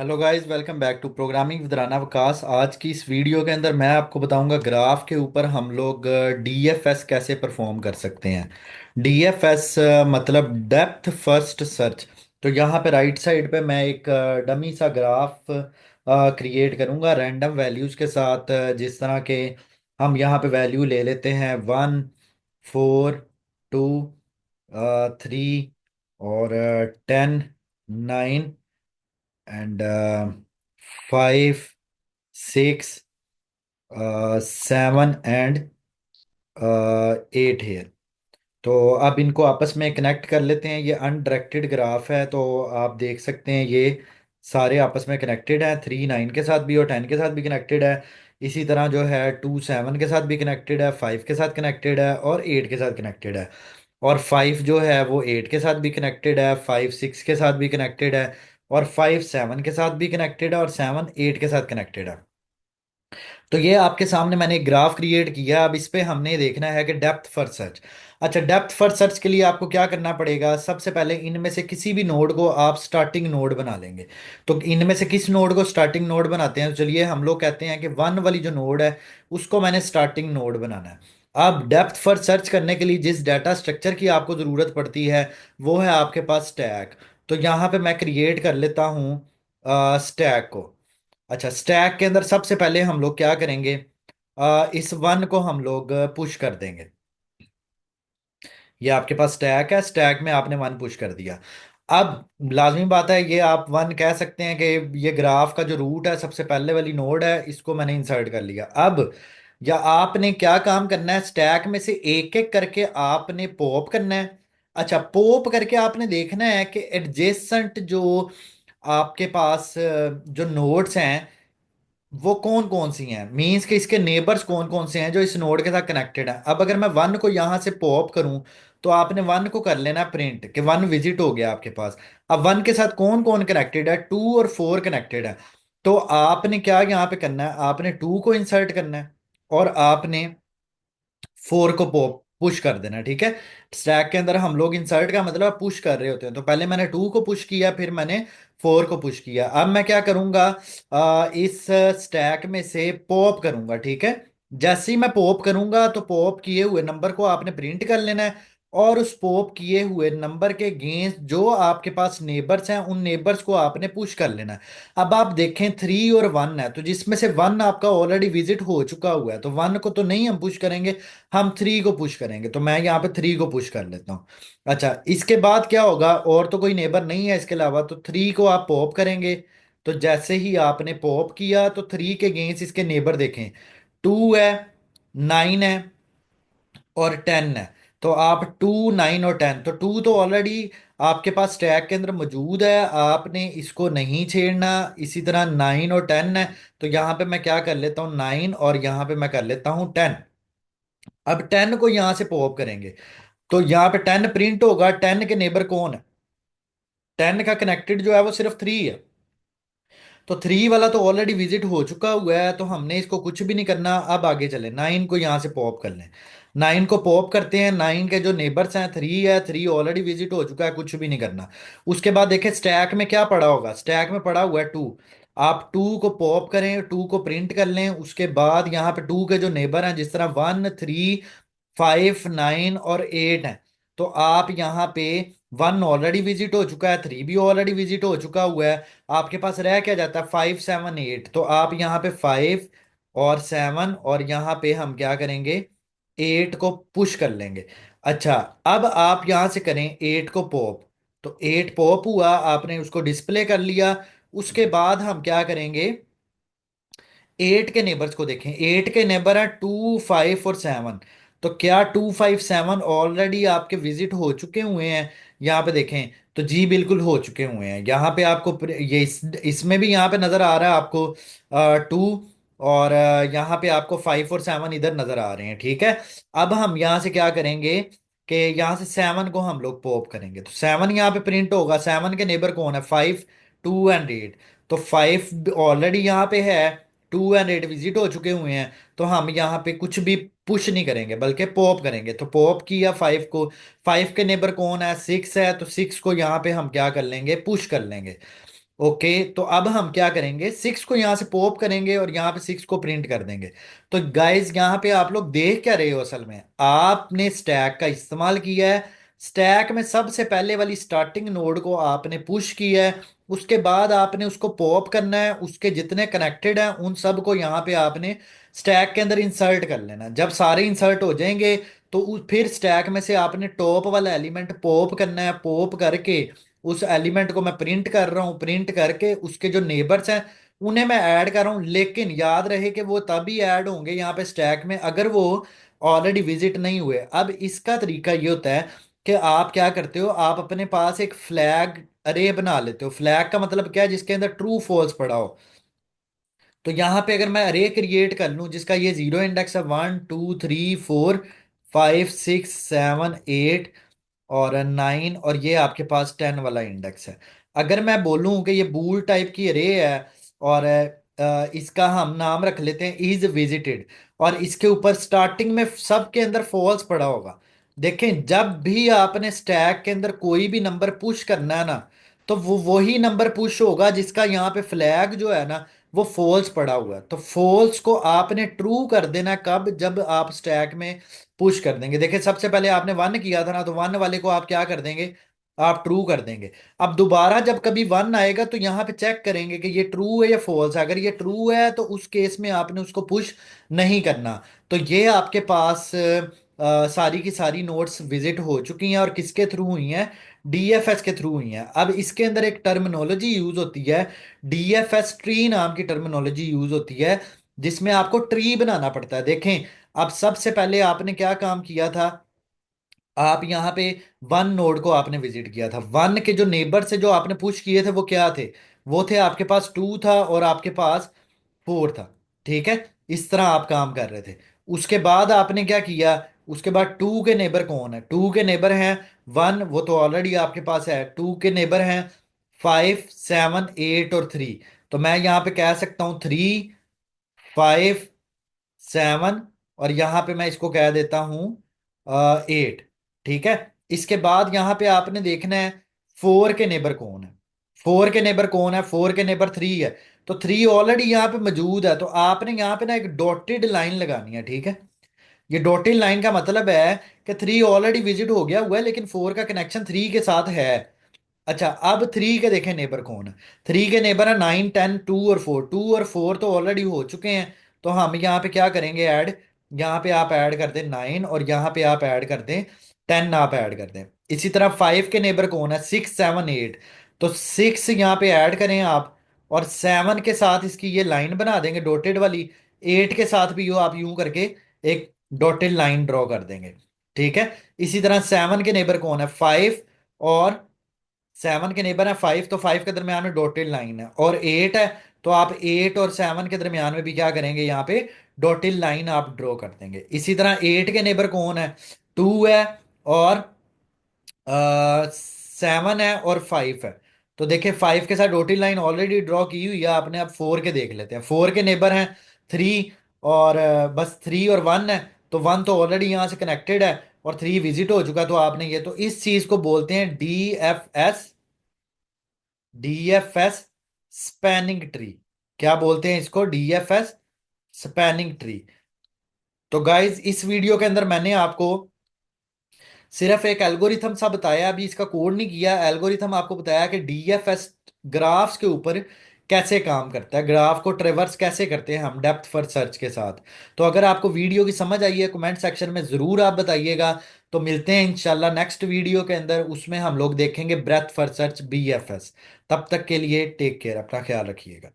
Hello guys, welcome back to programming with Rana Vikas. आज की इस वीडियो के अंदर मैं आपको बताऊंगा ग्राफ के ऊपर हम लोग डीएफएस कैसे परफॉर्म कर सकते हैं। डीएफएस मतलब डेप्थ फर्स्ट सर्च। तो यहाँ पे राइट साइड पे मैं एक डमी सा ग्राफ क्रिएट करूंगा रैंडम वैल्यूज के साथ, जिस तरह के हम यहाँ पे वैल्यू ले लेते हैं 1, 4, 2, 3 और 10, 9 एंड 5, 6, 7 एंड 8 हेयर। तो अब इनको आपस में कनेक्ट कर लेते हैं। ये अनडायरेक्टेड ग्राफ है, तो आप देख सकते हैं ये सारे आपस में कनेक्टेड हैं। 3, 9 के साथ भी और 10 के साथ भी कनेक्टेड है। इसी तरह जो है 2, 7 के साथ भी कनेक्टेड है, 5 के साथ कनेक्टेड है और 8 के साथ कनेक्टेड है। और 5 जो है वो 8 के साथ भी कनेक्टेड है, 5, 6 के साथ भी कनेक्टेड है और 5, 7 के साथ भी कनेक्टेड है और 7, 8 के साथ कनेक्टेड है। तो ये आपके सामने मैंने एक ग्राफ क्रिएट किया। अब इस पे हमने देखना है कि डेप्थ फर्स्ट सर्च। अच्छा, डेप्थ फर्स्ट सर्च के लिए आपको क्या करना पड़ेगा? सबसे पहले इनमें से किसी भी नोड को आप स्टार्टिंग नोड बना लेंगे। तो इनमें से किस नोड को स्टार्टिंग नोड बनाते हैं? तो चलिए हम लोग कहते हैं कि 1 वाली जो नोड है उसको मैंने स्टार्टिंग नोड बनाना है। अब डेप्थ फर्स्ट सर्च करने के लिए जिस डाटा स्ट्रक्चर की आपको ज़रूरत पड़ती है वो है आपके पास स्टैक। तो यहाँ पे मैं क्रिएट कर लेता हूँ स्टैक को। अच्छा, स्टैक के अंदर सबसे पहले हम लोग क्या करेंगे? इस 1 को हम लोग पुश कर देंगे। ये आपके पास स्टैक है, स्टैक में आपने 1 पुश कर दिया। अब लाजमी बात है, ये आप 1 कह सकते हैं कि ये ग्राफ का जो रूट है, सबसे पहले वाली नोड है, इसको मैंने इंसर्ट कर लिया। अब या आपने क्या काम करना है, स्टैक में से एक एक करके आपने पॉप करना है। अच्छा, पॉप करके आपने देखना है कि एडजेसेंट जो आपके पास जो नोड्स हैं वो कौन कौन सी हैं, मीन्स के इसके नेबर्स कौन कौन से हैं जो इस नोड के साथ कनेक्टेड है। अब अगर मैं 1 को यहां से पॉप करूं तो आपने 1 को कर लेना प्रिंट कि 1 विजिट हो गया आपके पास। अब 1 के साथ कौन कौन कनेक्टेड है? 2 और 4 कनेक्टेड है। तो आपने क्या यहाँ पे करना है, आपने 2 को इंसर्ट करना है और आपने 4 को पॉप पुश कर देना। ठीक है, स्टैक के अंदर हम लोग इंसर्ट का मतलब पुश कर रहे होते हैं। तो पहले मैंने 2 को पुश किया, फिर मैंने 4 को पुश किया। अब मैं क्या करूंगा, इस स्टैक में से पॉप करूंगा। ठीक है, जैसे ही मैं पॉप करूंगा तो पॉप किए हुए नंबर को आपने प्रिंट कर लेना है और उस पॉप किए हुए नंबर के अगेंस्ट जो आपके पास नेबर्स हैं उन नेबर्स को आपने पुश कर लेना है। अब आप देखें 3 और 1 है, तो जिसमें से 1 आपका ऑलरेडी विजिट हो चुका हुआ है, तो 1 को तो नहीं हम पुश करेंगे, हम 3 को पुश करेंगे। तो मैं यहाँ पे 3 को पुश कर लेता हूँ। अच्छा, इसके बाद क्या होगा, और तो कोई नेबर नहीं है इसके अलावा, तो 3 को आप पॉप करेंगे। तो जैसे ही आपने पॉप किया तो 3 के अगेंस्ट इसके नेबर देखें, 2 है, 9 है और 10 है। तो आप 2, 9 और 10, तो 2 तो ऑलरेडी आपके पास स्टैक के अंदर मौजूद है, आपने इसको नहीं छेड़ना। इसी तरह 9 और 10 है। तो यहाँ पे मैं क्या कर लेता हूँ, 9 और यहाँ पे मैं कर लेता हूँ 10। अब 10 को यहां से पॉप करेंगे तो यहाँ पे 10 प्रिंट होगा। 10 के नेबर कौन है? 10 का कनेक्टेड जो है वो सिर्फ 3 है। तो 3 वाला तो ऑलरेडी विजिट हो चुका हुआ है, तो हमने इसको कुछ भी नहीं करना। अब आगे चले, 9 को यहाँ से पॉप कर लें। 9 को पॉप करते हैं। 9 के जो नेबर्स हैं, 3 है, 3 ऑलरेडी विजिट हो चुका है, कुछ भी नहीं करना। उसके बाद देखें स्टैक में क्या पड़ा होगा, स्टैक में पड़ा हुआ है 2। आप 2 को पॉप करें, 2 को प्रिंट कर लें। उसके बाद यहाँ पे 2 के जो नेबर हैं, जिस तरह 1, 3, 5, 9 और 8 है, तो आप यहाँ पे 1 ऑलरेडी विजिट हो चुका है, 3 भी ऑलरेडी विजिट हो चुका हुआ है। आपके पास रह क्या जाता है, 5, 7, 8। तो आप यहाँ पे 5 और 7 और यहाँ पे हम क्या करेंगे, 8 को पुश कर लेंगे। अच्छा, अब आप यहाँ से करें 8 को पॉप। तो 8 पॉप हुआ, आपने उसको डिस्प्ले कर लिया। उसके बाद हम क्या करेंगे, 8 के नेबर्स को देखें। 8 के नेबर है 2, 5 और 7। तो क्या 2, 5, 7 ऑलरेडी आपके विजिट हो चुके हुए हैं? यहाँ पे देखें तो जी बिल्कुल हो चुके हुए हैं। यहाँ पे आपको ये इसमें भी यहाँ पे नजर आ रहा है आपको 2, और यहाँ पे आपको 5 और 7 इधर नजर आ रहे हैं। ठीक है, अब हम यहाँ से क्या करेंगे कि यहाँ से 7 को हम लोग पॉप करेंगे। तो 7 यहाँ पे प्रिंट होगा। 7 के नेबर कौन है, 5, 2 एंड 8। तो 5 ऑलरेडी यहाँ पे है, 2 एंड 8 विजिट हो चुके हुए हैं। तो हम यहाँ पे कुछ भी पुश नहीं करेंगे बल्कि पॉप करेंगे। तो पॉप किया 5 को। 5 के नेबर कौन है, 6 है, तो 6 को यहाँ पे हम क्या कर लेंगे, पुश कर लेंगे। ओके, तो अब हम क्या करेंगे, सिक्स को यहां से पॉप करेंगे और यहाँ पे सिक्स को प्रिंट कर देंगे। तो गाइज यहाँ पे आप लोग देख क्या रहे हो, असल में आपने स्टैक का इस्तेमाल किया है। स्टैक में सबसे पहले वाली स्टार्टिंग नोड को आपने पुश किया है, उसके बाद आपने उसको पॉप करना है, उसके जितने कनेक्टेड हैं उन सब को यहाँ पे आपने स्टैक के अंदर इंसर्ट कर लेना। जब सारे इंसर्ट हो जाएंगे तो फिर स्टैक में से आपने टॉप वाला एलिमेंट पॉप करना है। पॉप करके उस एलिमेंट को मैं प्रिंट कर रहा हूँ, प्रिंट करके उसके जो नेबर्स हैं उन्हें मैं ऐड कर रहा हूँ। लेकिन याद रहे कि वो तभी ऐड होंगे यहाँ पे स्टैक में अगर वो ऑलरेडी विजिट नहीं हुए। अब इसका तरीका ये होता है कि आप क्या करते हो, आप अपने पास एक फ्लैग अरे बना लेते हो। फ्लैग का मतलब क्या है, जिसके अंदर ट्रू फॉल्स पड़ा हो। तो यहाँ पे अगर मैं अरे क्रिएट कर लूँ जिसका ये जीरो इंडेक्स है, 1 2 3 4 5 6 7 8 और 9, और ये आपके पास 10 वाला इंडेक्स है। अगर मैं बोलूं कि ये बूल टाइप की अरे है और इसका हम नाम रख लेते हैं इज विजिटेड, और इसके ऊपर स्टार्टिंग में सबके अंदर फॉल्स पड़ा होगा। देखें, जब भी आपने स्टैक के अंदर कोई भी नंबर पुश करना है ना, तो वो वही नंबर पुश होगा जिसका यहाँ पे फ्लैग जो है ना वो फॉल्स पड़ा हुआ है। तो फॉल्स को आपने ट्रू कर देना कब, जब आप स्टैक में पुश कर देंगे। देखिए, सबसे पहले आपने वन किया था ना, तो वन वाले को आप क्या कर देंगे, आप ट्रू कर देंगे। अब दोबारा जब कभी वन आएगा तो यहाँ पे चेक करेंगे कि ये ट्रू है या फॉल्स है। अगर ये ट्रू है तो उस केस में आपने उसको पुश नहीं करना। तो ये आपके पास सारी की सारी नोट्स विजिट हो चुकी हैं, और किसके थ्रू हुई हैं, डीएफएस के थ्रू हुई हैं। अब इसके अंदर एक टर्मिनोलॉजी यूज होती है, डीएफएस ट्री नाम की टर्मिनोलॉजी यूज होती है, जिसमें आपको ट्री बनाना पड़ता है। देखें, अब सबसे पहले आपने क्या काम किया था, आप यहाँ पे वन नोड को आपने विजिट किया था। वन के जो नेबर से जो आपने पुश किए थे वो क्या थे, वो थे आपके पास टू था और आपके पास फोर था। ठीक है, इस तरह आप काम कर रहे थे। उसके बाद आपने क्या किया, उसके बाद टू के नेबर कौन है, टू के नेबर हैं वन, वो तो ऑलरेडी आपके पास है। टू के नेबर हैं 5 7 8 और 3। तो मैं यहाँ पे कह सकता हूँ 3 5 7, और यहां पे मैं इसको कह देता हूं 8। ठीक है, इसके बाद यहां पे आपने देखना है फोर के नेबर कौन है। फोर के नेबर कौन है, फोर के नेबर थ्री है। तो थ्री ऑलरेडी यहाँ पे मौजूद है, तो आपने यहाँ पे ना एक डॉटेड लाइन लगानी है। ठीक है, ये डॉटेड लाइन का मतलब है कि थ्री ऑलरेडी विजिट हो गया हुआ है, लेकिन फोर का कनेक्शन थ्री के साथ है। अच्छा, अब थ्री के देखें नेबर कौन है। थ्री के नेबर है 9 10 2 और 4। टू और फोर तो ऑलरेडी हो चुके हैं, तो हम यहाँ पे क्या करेंगे ऐड, यहाँ पे आप ऐड कर दें 9, और यहाँ पे आप ऐड कर दें 10, आप ऐड कर दें। इसी तरह फाइव के नेबर कौन है, 6 7 8। तो सिक्स यहाँ पे ऐड करें आप, और सेवन के साथ इसकी ये लाइन बना देंगे डॉटेड वाली। एट के साथ भी यो आप यूं करके एक डॉटेड लाइन ड्रॉ कर देंगे। ठीक है, इसी तरह सेवन के नेबर कौन है, फाइव, और सेवन के नेबर है फाइव, तो फाइव के दरमियान में डॉटेड लाइन है। और एट है, तो आप एट और सेवन के दरमियान में भी क्या करेंगे, यहाँ पे डॉटेड लाइन आप ड्रॉ कर देंगे। इसी तरह एट के नेबर कौन है, टू है, और सेवन है, और फाइव है। तो देखिए, फाइव के साथ डॉटेड लाइन ऑलरेडी ड्रॉ की हुई है आपने। अब फोर के देख लेते हैं। फोर के नेबर हैं थ्री, और बस थ्री और वन है। तो वन तो ऑलरेडी यहाँ से कनेक्टेड है, और थ्री विजिट हो चुका। तो आपने ये, तो इस चीज को बोलते हैं डीएफएस, डीएफएस स्पैनिंग ट्री। क्या बोलते हैं इसको, डीएफएस स्पैनिंग ट्री। तो गाइज, इस वीडियो के अंदर मैंने आपको सिर्फ एक एल्गोरिथम सा बताया, अभी इसका कोड नहीं किया। एल्गोरिथम आपको बताया कि डीएफएस ग्राफ्स के ऊपर कैसे काम करता है, ग्राफ को ट्रेवर्स कैसे करते हैं हम डेप्थ फर्स्ट सर्च के साथ। तो अगर आपको वीडियो की समझ आई है, कमेंट सेक्शन में ज़रूर आप बताइएगा। तो मिलते हैं इंशाल्लाह नेक्स्ट वीडियो के अंदर, उसमें हम लोग देखेंगे ब्रेथ फर्स्ट सर्च बीएफएस। तब तक के लिए टेक केयर, अपना ख्याल रखिएगा।